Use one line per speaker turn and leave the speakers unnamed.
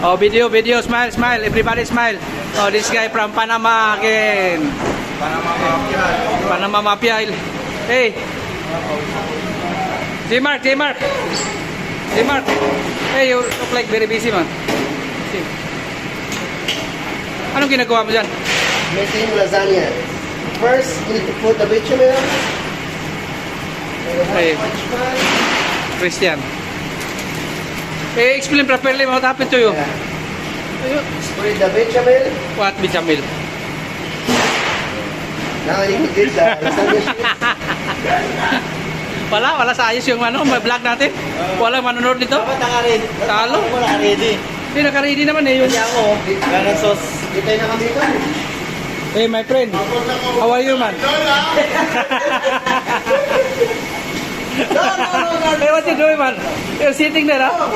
Oh, video, video. Smile, smile. Everybody smile. Oh, this guy from Panama again. Panama Mafia. Hey. J-Mark, J-Mark. J-Mark. Hey, you look like very busy, man. Okay. Anong ginagawa mo dyan?
Making lasagna. First, you need to put the bechamel.
Hey, Christian. Hey, explain properly what happened to you.
Yeah. Spread the bechamel.
What bechamel?
Now you can get the lasagna sheet.
Wala sa ayos yung ano, may vlog natin. Walang manonood nito.
Dapat naka-ready.
Talo.
Wala ready.
Hindi, naka-ready naman eh. Yun.
Hindi ako. Wala ng sauce.
Kitay na kami ito.
Hey, my friend. How are you, man? Hey, what you doing, man? You're sitting there, huh?